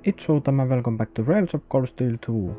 It's Utama, welcome back to Rails of Cold Steel 2.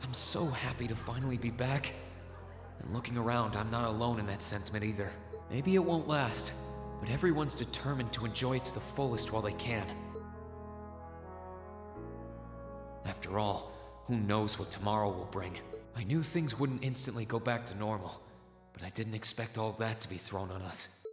I'm so happy to finally be back. And looking around, I'm not alone in that sentiment either. Maybe it won't last, but everyone's determined to enjoy it to the fullest while they can. After all, who knows what tomorrow will bring? I knew things wouldn't instantly go back to normal, but I didn't expect all that to be thrown on us.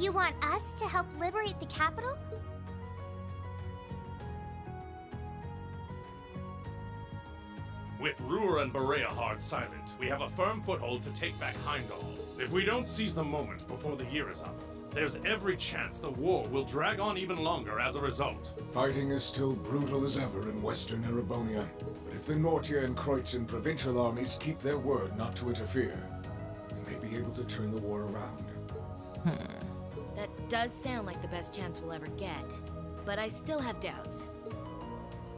You want us to help liberate the capital? With Ruhr and Berea hard silent, we have a firm foothold to take back Heimdall. If we don't seize the moment before the year is up, there's every chance the war will drag on even longer as a result. Fighting is still brutal as ever in western Erebonia, but if the Nortia and Kreutzen provincial armies keep their word not to interfere, we may be able to turn the war around. That does sound like the best chance we'll ever get, but I still have doubts.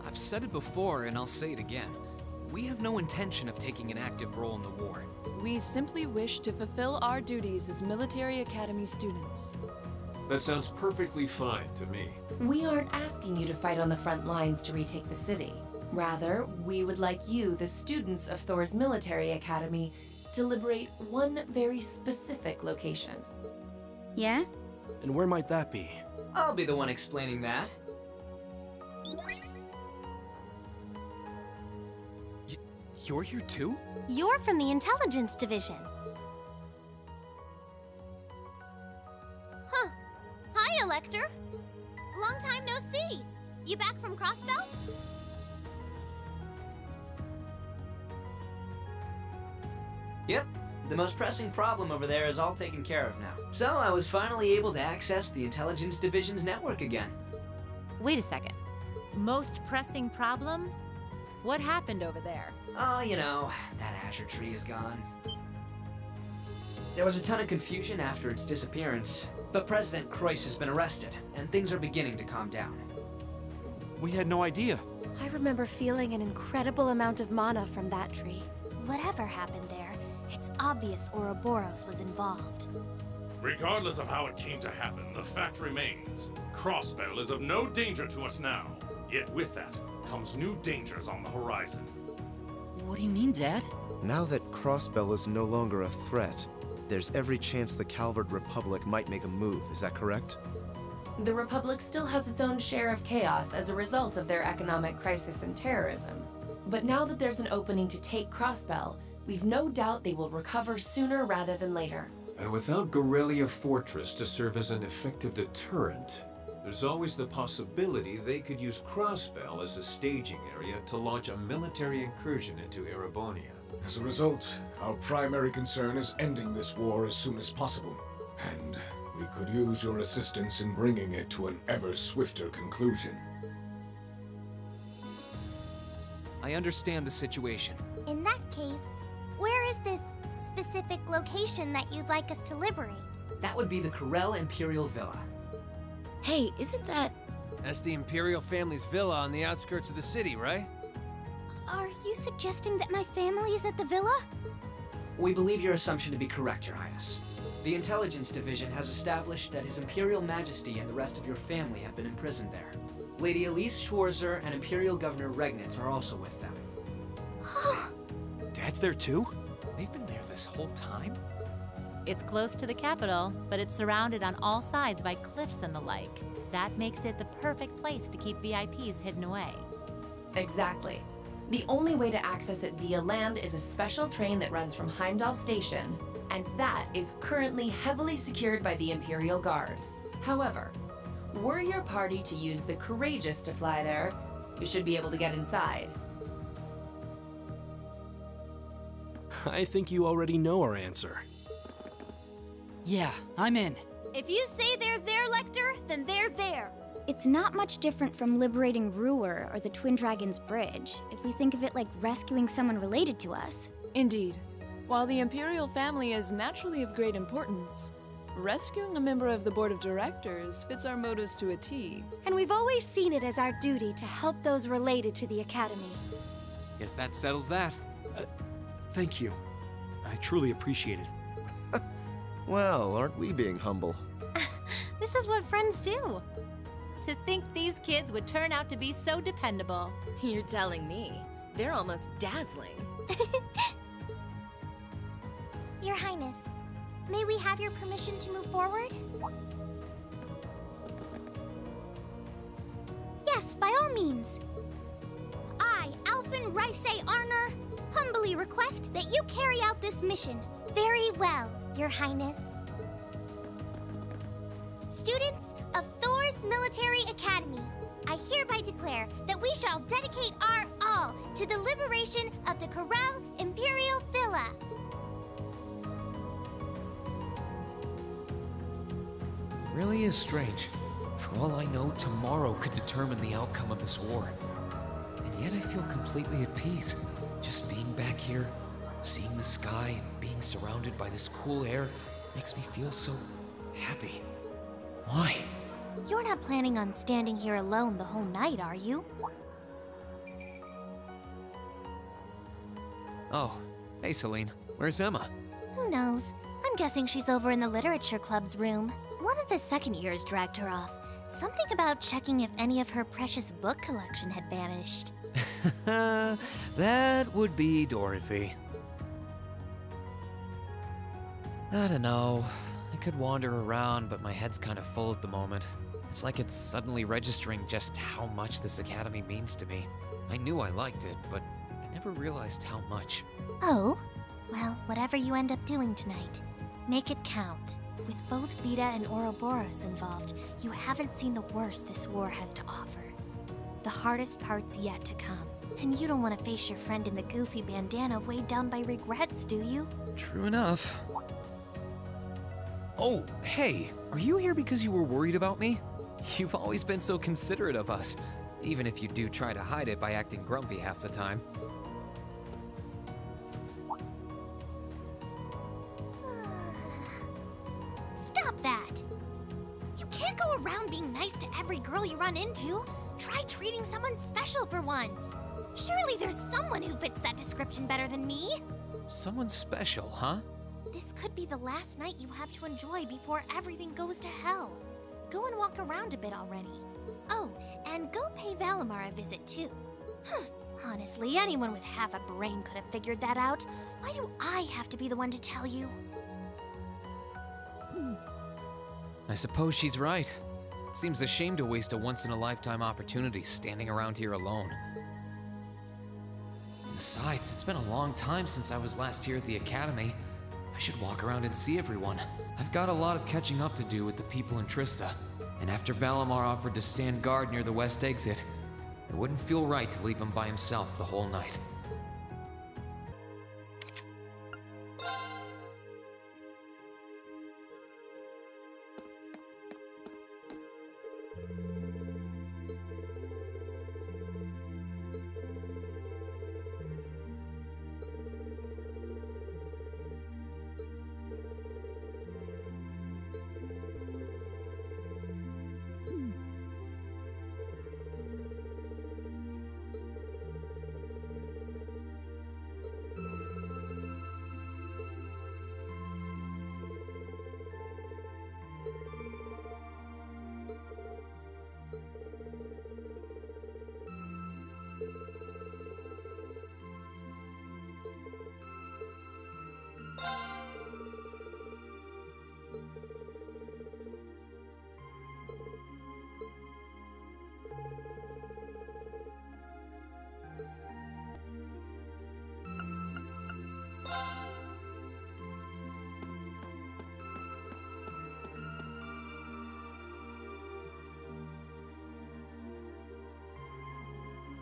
I've said it before and I'll say it again. We have no intention of taking an active role in the war. We simply wish to fulfill our duties as military academy students. That sounds perfectly fine to me. We aren't asking you to fight on the front lines to retake the city. Rather, we would like you, the students of Thor's military academy, to liberate one very specific location. Yeah? And where might that be? I'll be the one explaining that. You're here too? You're from the intelligence division. Huh. Hi, Elector. Long time no see. You back from Crossbelt? Yep. The most pressing problem over there is all taken care of now. So I was finally able to access the Intelligence Division's network again. Wait a second. Most pressing problem? What happened over there? Oh, you know, that Azure tree is gone. There was a ton of confusion after its disappearance, but President Kreuss has been arrested, and things are beginning to calm down. We had no idea. I remember feeling an incredible amount of mana from that tree. Whatever happened there, it's obvious Ouroboros was involved. Regardless of how it came to happen, the fact remains. Crossbell is of no danger to us now. Yet with that comes new dangers on the horizon. What do you mean, Dad? Now that Crossbell is no longer a threat, there's every chance the Calvard Republic might make a move, is that correct? The Republic still has its own share of chaos as a result of their economic crisis and terrorism. But now that there's an opening to take Crossbell, we've no doubt they will recover sooner rather than later. And without Gorelia Fortress to serve as an effective deterrent, there's always the possibility they could use Crossbell as a staging area to launch a military incursion into Erebonia. As a result, our primary concern is ending this war as soon as possible. And we could use your assistance in bringing it to an ever swifter conclusion. I understand the situation. In that case, where is this specific location that you'd like us to liberate? That would be the Corel Imperial Villa. Hey, isn't that... That's the Imperial family's villa on the outskirts of the city, right? Are you suggesting that my family is at the villa? We believe your assumption to be correct, Your Highness. The Intelligence Division has established that His Imperial Majesty and the rest of your family have been imprisoned there. Lady Elise Schwarzer and Imperial Governor Regnitz are also with them. Dad's there too? They've been there this whole time? It's close to the capital, but it's surrounded on all sides by cliffs and the like. That makes it the perfect place to keep VIPs hidden away. Exactly. The only way to access it via land is a special train that runs from Heimdall Station, and that is currently heavily secured by the Imperial Guard. However, were your party to use the Courageous to fly there, you should be able to get inside. I think you already know our answer. Yeah, I'm in. If you say they're there, Lecter, then they're there. It's not much different from liberating Ruhr or the Twin Dragons Bridge, if we think of it like rescuing someone related to us. Indeed. While the Imperial family is naturally of great importance, rescuing a member of the Board of Directors fits our motives to a T. And we've always seen it as our duty to help those related to the Academy. Guess that settles that. Thank you. I truly appreciate it. Well, aren't we being humble? This is what friends do. To think these kids would turn out to be so dependable. You're telling me. They're almost dazzling. Your Highness, may we have your permission to move forward? Yes, by all means. I, Alphen Rice Arner, humbly request that you carry out this mission. Very well, Your Highness. Students of Thor's Military Academy, I hereby declare that we shall dedicate our all to the liberation of the Corel Imperial Villa. Really is strange. For all I know, tomorrow could determine the outcome of this war. And yet I feel completely at peace. Just being back here, seeing the sky and being surrounded by this cool air makes me feel so happy. Why? You're not planning on standing here alone the whole night, are you? Oh, hey Celine. Where's Emma? Who knows? I'm guessing she's over in the Literature Club's room. One of the second years dragged her off. Something about checking if any of her precious book collection had vanished. That would be Dorothy. I don't know. I could wander around, but my head's kind of full at the moment. It's like it's suddenly registering just how much this academy means to me. I knew I liked it, but I never realized how much. Oh? Well, whatever you end up doing tonight, make it count. With both Vita and Ouroboros involved, you haven't seen the worst this war has to offer. The hardest part's yet to come. And you don't want to face your friend in the goofy bandana weighed down by regrets, do you? True enough. Oh, hey, are you here because you were worried about me? You've always been so considerate of us, even if you do try to hide it by acting grumpy half the time. Stop that! You can't go around being nice to every girl you run into. Try treating someone special for once. Surely there's someone who fits that description better than me. Someone special, huh? This could be the last night you have to enjoy before everything goes to hell. Go and walk around a bit already. Oh, and go pay Valimar a visit too. Honestly, anyone with half a brain could have figured that out. Why do I have to be the one to tell you? I suppose she's right. It seems a shame to waste a once-in-a-lifetime opportunity standing around here alone. Besides, it's been a long time since I was last here at the Academy. I should walk around and see everyone. I've got a lot of catching up to do with the people in Trista. And after Valimar offered to stand guard near the west exit, it wouldn't feel right to leave him by himself the whole night.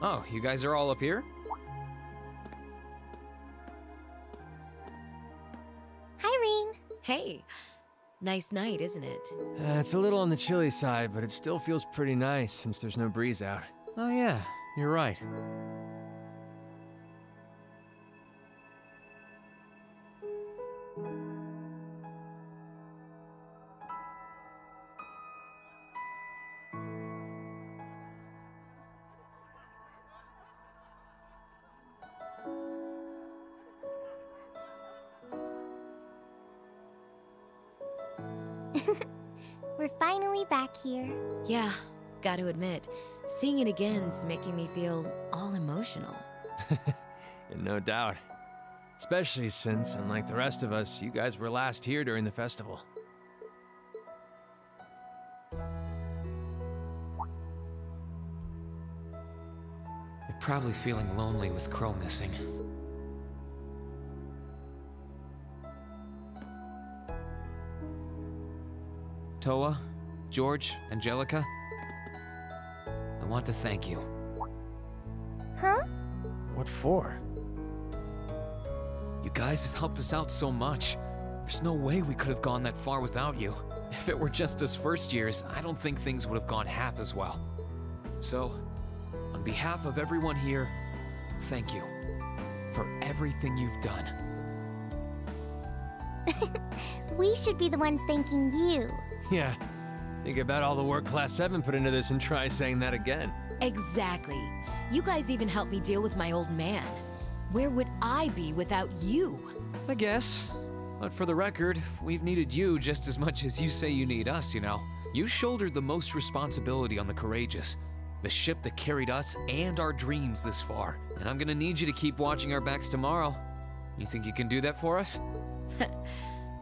Oh, you guys are all up here? Hi, Rean. Hey. Nice night, isn't it? It's a little on the chilly side, but it still feels pretty nice since there's no breeze out. Oh yeah, you're right. We're finally back here. Yeah, gotta admit, seeing it again's making me feel all emotional. No doubt. Especially since, unlike the rest of us, you guys were last here during the festival. You're probably feeling lonely with Crow missing. Towa, George, Angelica, I want to thank you. Huh? What for? You guys have helped us out so much. There's no way we could have gone that far without you. If it were just us first years, I don't think things would have gone half as well. So, on behalf of everyone here, thank you for everything you've done. We should be the ones thanking you. Yeah. Think about all the work Class 7 put into this and try saying that again. Exactly. You guys even helped me deal with my old man. Where would I be without you? I guess. But for the record, we've needed you just as much as you say you need us, you know. You shouldered the most responsibility on the Courageous. The ship that carried us and our dreams this far. And I'm gonna need you to keep watching our backs tomorrow. You think you can do that for us?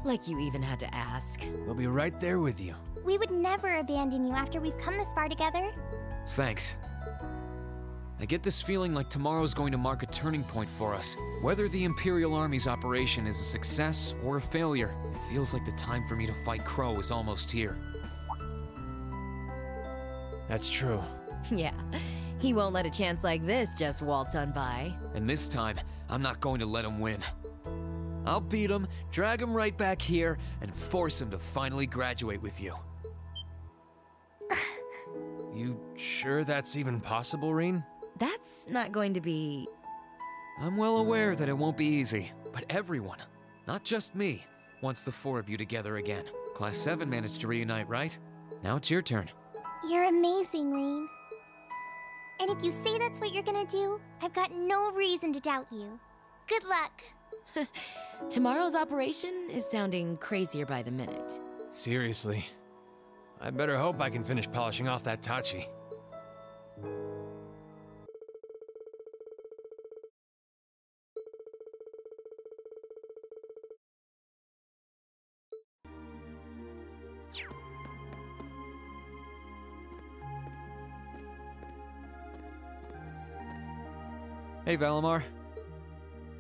Like you even had to ask. We'll be right there with you. We would never abandon you after we've come this far together. Thanks. I get this feeling like tomorrow's going to mark a turning point for us. Whether the Imperial Army's operation is a success or a failure, it feels like the time for me to fight Crow is almost here. That's true. Yeah, he won't let a chance like this just waltz on by. And this time, I'm not going to let him win. I'll beat him, drag him right back here, and force him to finally graduate with you. You sure that's even possible, Rean? That's not going to be... I'm well aware that it won't be easy, but everyone, not just me, wants the four of you together again. Class 7 managed to reunite, right? Now it's your turn. You're amazing, Rean. And if you say that's what you're gonna do, I've got no reason to doubt you. Good luck. Tomorrow's operation is sounding crazier by the minute. Seriously. I better hope I can finish polishing off that Tachi. Hey, Valimar.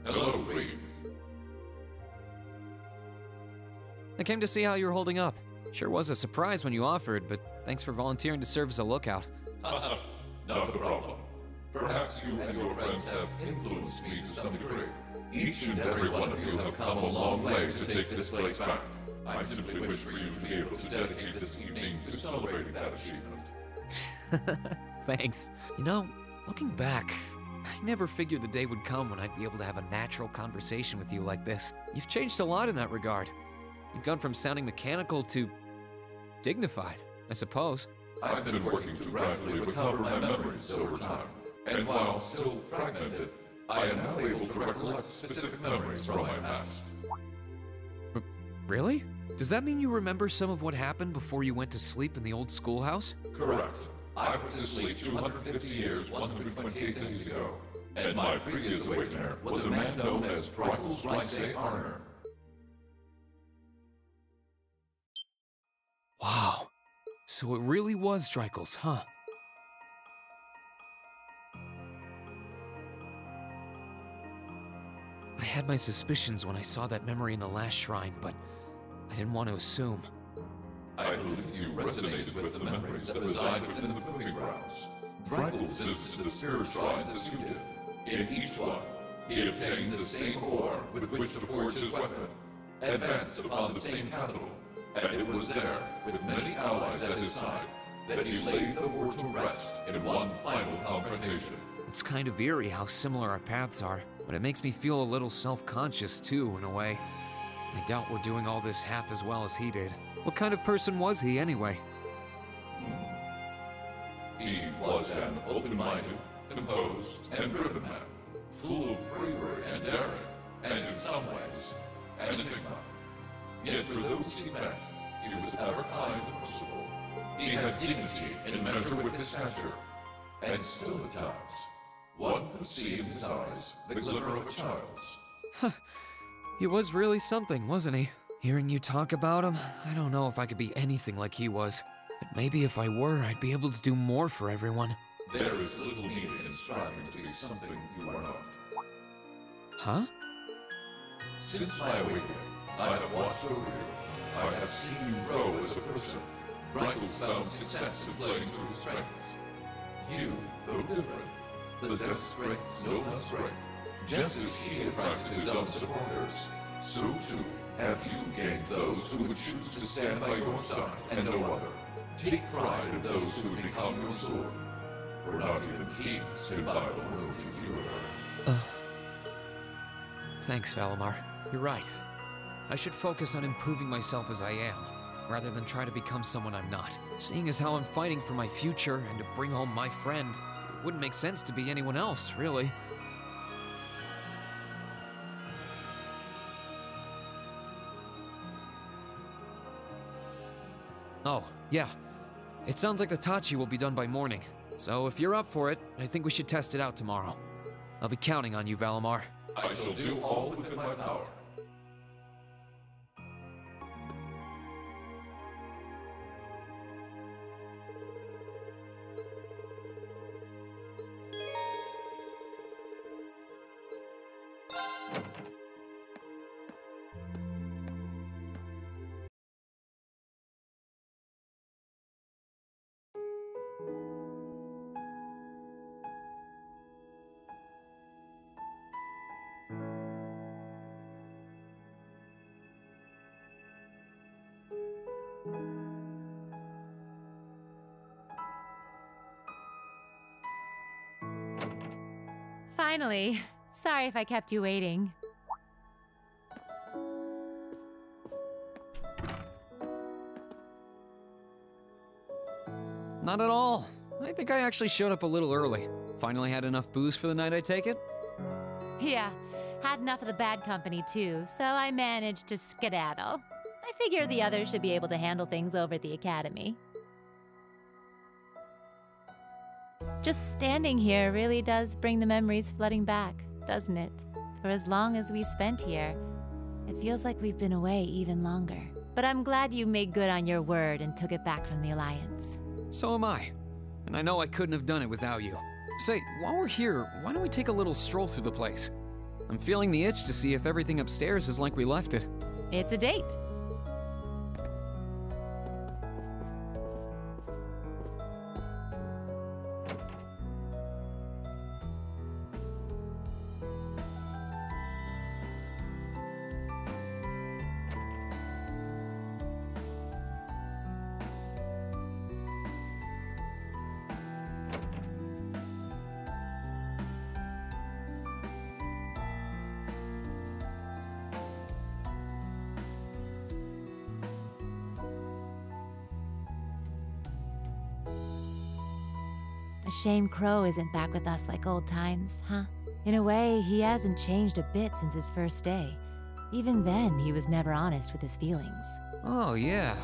Hello, Reed. I came to see how you're holding up. Sure was a surprise when you offered, but thanks for volunteering to serve as a lookout. Not a problem. Perhaps you and your friends have influenced me to some degree. Each and every one of you have come a long way to take this place back. I simply wish for you to be able to dedicate this evening to celebrating that achievement. Thanks. You know, looking back, I never figured the day would come when I'd be able to have a natural conversation with you like this. You've changed a lot in that regard. You've gone from sounding mechanical to dignified, I suppose. I've been working to gradually recover my memories over time, and while still fragmented, I am now able to recollect specific memories from my past. Really? Does that mean you remember some of what happened before you went to sleep in the old schoolhouse? Correct. I went to sleep 250 years, 128 days ago, and my previous awakener was a man known as Drykel's Rice Arner. Wow. So it really was Drykel's, huh? I had my suspicions when I saw that memory in the last shrine, but I didn't want to assume. I believe you resonated with the memories that reside within the proving grounds. Drykel's visited the spirit shrines as you did. In each one, he obtained the same ore with which to forge his weapon, advanced upon the same capital, and it was there, with many allies at his side, that he laid the war to rest in one final confrontation. It's kind of eerie how similar our paths are, but it makes me feel a little self-conscious too, in a way. I doubt we're doing all this half as well as he did. What kind of person was he, anyway? He was an open-minded, composed, and driven man, full of bravery and daring, and in some ways, an enigma. Yet for those he met, he was ever kind and merciful. He had dignity in measure with his stature, and still at times, one could see in his eyes the glimmer of a child's. He was really something, wasn't he? Hearing you talk about him, I don't know if I could be anything like he was. But maybe if I were, I'd be able to do more for everyone. There is little need in striving to be something you are not. Huh? Since my awakening, I have watched over you. I have seen you grow as a person. Drykel's found success in playing to his strengths. You, though different, possess strengths no less great. Just as he attracted his own supporters, so too have you gained those who would choose to stand by your side and no other. Take pride in those who would become your sword, for not even kings can buy the loyalty you earn. Thanks, Valimar. You're right. I should focus on improving myself as I am, rather than try to become someone I'm not. Seeing as how I'm fighting for my future and to bring home my friend, it wouldn't make sense to be anyone else, really. Oh, yeah. It sounds like the Tachi will be done by morning. So if you're up for it, I think we should test it out tomorrow. I'll be counting on you, Valimar. I shall do all within my power. Finally. Sorry if I kept you waiting. Not at all. I think I actually showed up a little early. Finally had enough booze for the night, I take it? Yeah, Had enough of the bad company too, so I managed to skedaddle. I figure the others should be able to handle things over at the academy. Just standing here really does bring the memories flooding back, doesn't it? For as long as we spent here, it feels like we've been away even longer. But I'm glad you made good on your word and took it back from the Alliance. So am I. And I know I couldn't have done it without you. Say, while we're here, why don't we take a little stroll through the place? I'm feeling the itch to see if everything upstairs is like we left it. It's a date. A shame Crow isn't back with us like old times, huh? In a way, he hasn't changed a bit since his first day. Even then, he was never honest with his feelings. Oh, yeah.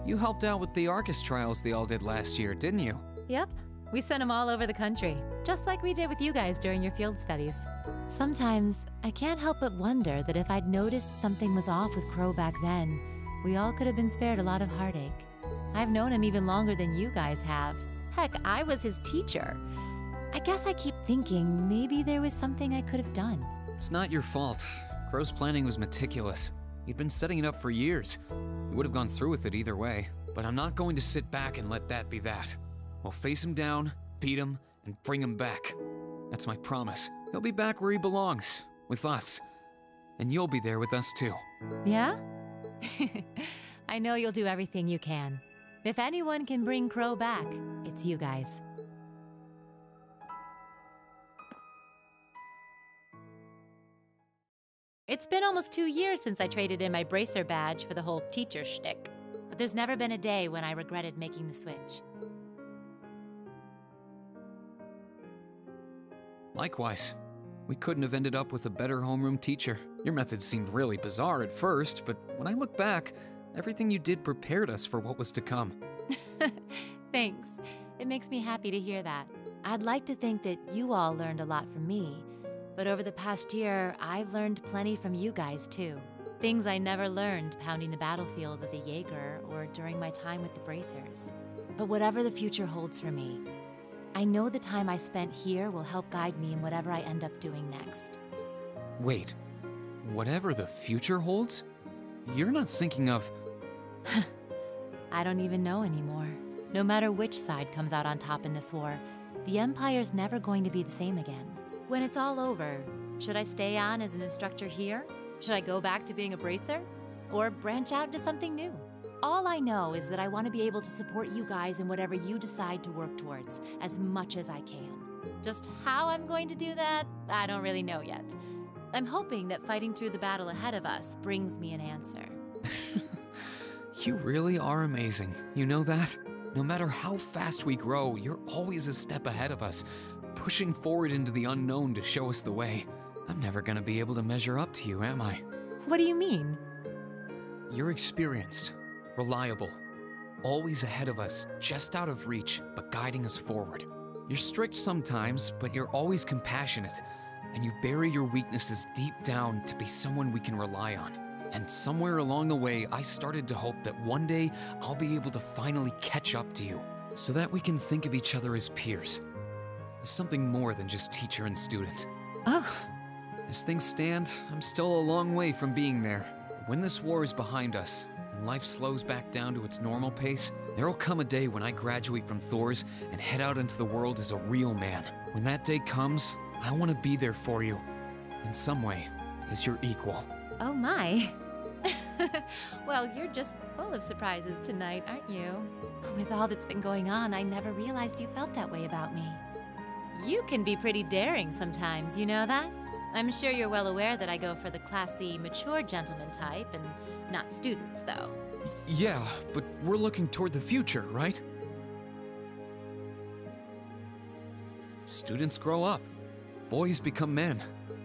You helped out with the Arcus trials they all did last year, didn't you? Yep. We sent him all over the country, just like we did with you guys during your field studies. Sometimes, I can't help but wonder that if I'd noticed something was off with Crow back then, we all could have been spared a lot of heartache. I've known him even longer than you guys have. Heck, I was his teacher. I guess I keep thinking maybe there was something I could have done. It's not your fault. Crow's planning was meticulous. He'd been setting it up for years. He would have gone through with it either way. But I'm not going to sit back and let that be that. We'll face him down, beat him, and bring him back. That's my promise. He'll be back where he belongs, with us. And you'll be there with us too. Yeah? I know you'll do everything you can. If anyone can bring Crow back, it's you guys. It's been almost 2 years since I traded in my bracer badge for the whole teacher shtick, but there's never been a day when I regretted making the switch. Likewise. We couldn't have ended up with a better homeroom teacher. Your methods seemed really bizarre at first, but when I look back, everything you did prepared us for what was to come. Thanks. It makes me happy to hear that. I'd like to think that you all learned a lot from me, but over the past year, I've learned plenty from you guys too. Things I never learned pounding the battlefield as a Jaeger or during my time with the bracers. But whatever the future holds for me, I know the time I spent here will help guide me in whatever I end up doing next. Wait, whatever the future holds? You're not thinking of... I don't even know anymore. No matter which side comes out on top in this war, the Empire's never going to be the same again. When it's all over, should I stay on as an instructor here? Should I go back to being a bracer? Or branch out to something new? All I know is that I want to be able to support you guys in whatever you decide to work towards, as much as I can. Just how I'm going to do that, I don't really know yet. I'm hoping that fighting through the battle ahead of us brings me an answer. You really are amazing, you know that? No matter how fast we grow, you're always a step ahead of us, pushing forward into the unknown to show us the way. I'm never gonna be able to measure up to you, am I? What do you mean? You're experienced, reliable, always ahead of us, just out of reach, but guiding us forward. You're strict sometimes, but you're always compassionate, and you bury your weaknesses deep down to be someone we can rely on. And somewhere along the way, I started to hope that one day I'll be able to finally catch up to you, so that we can think of each other as peers, as something more than just teacher and student. Oh. As things stand, I'm still a long way from being there. When this war is behind us, and life slows back down to its normal pace, there'll come a day when I graduate from Thor's and head out into the world as a real man. When that day comes, I want to be there for you, in some way, as your equal. Oh my. Well, you're just full of surprises tonight, aren't you? With all that's been going on, I never realized you felt that way about me. You can be pretty daring sometimes, you know that? I'm sure you're well aware that I go for the classy, mature gentleman type, and not students, though. Yeah, but we're looking toward the future, right? Students grow up. Boys become men.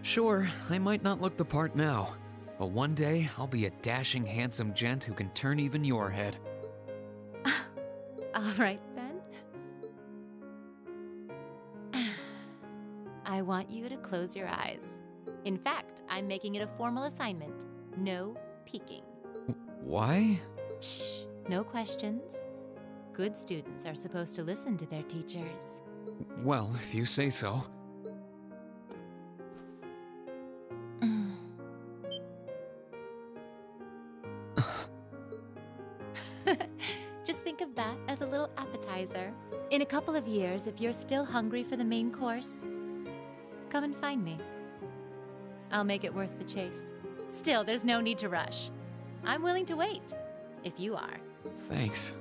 Sure, I might not look the part now, but one day I'll be a dashing, handsome gent who can turn even your head. All right, then. I want you to close your eyes. In fact, I'm making it a formal assignment. No peeking. Why? Shh, no questions. Good students are supposed to listen to their teachers. Well, if you say so. Just think of that as a little appetizer. In a couple of years, if you're still hungry for the main course, come and find me. I'll make it worth the chase. Still, there's no need to rush. I'm willing to wait, if you are. Thanks.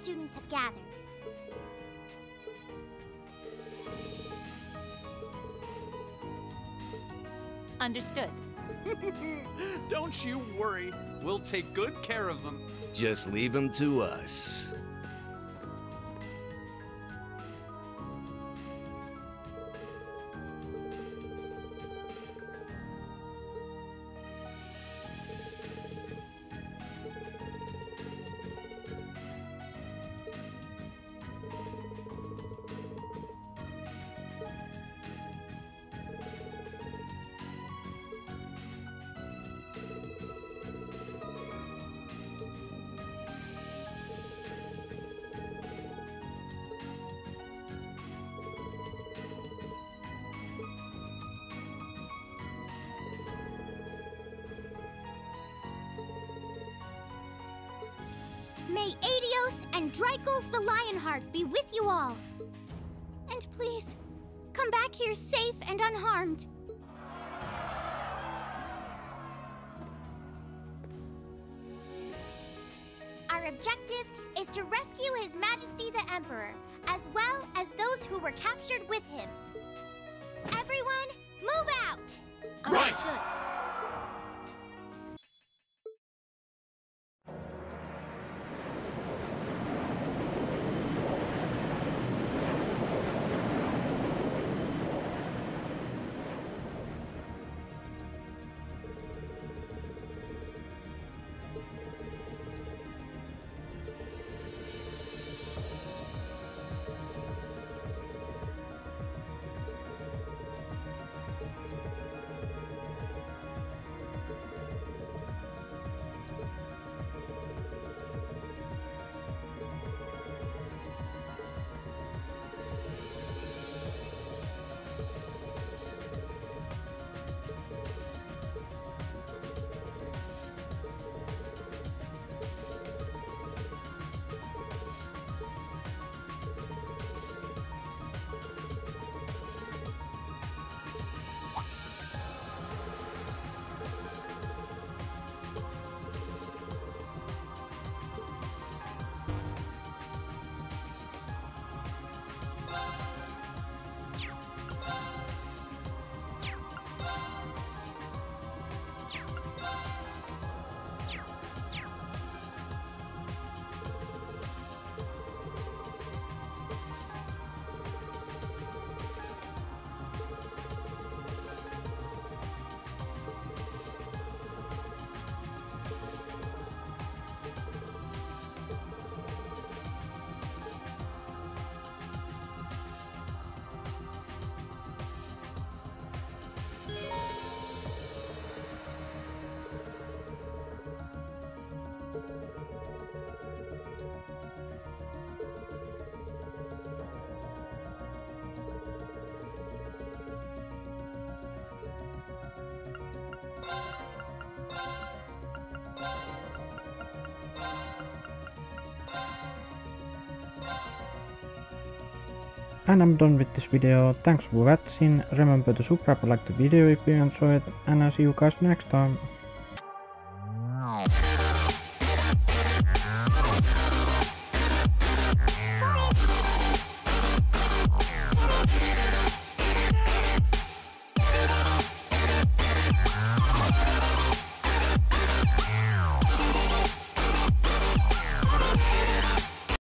students have gathered. Understood. Don't you worry. We'll take good care of them. Just leave them to us. May Adios and Dreichels the Lionheart be with you all. And please, come back here safe and unharmed. Our objective is to rescue His Majesty the Emperor, as well as those who were captured with him. Everyone, move out! Right! Understood. And I'm done with this video. Thanks for watching. Remember to subscribe and like the video if you enjoyed, and I'll see you guys next time.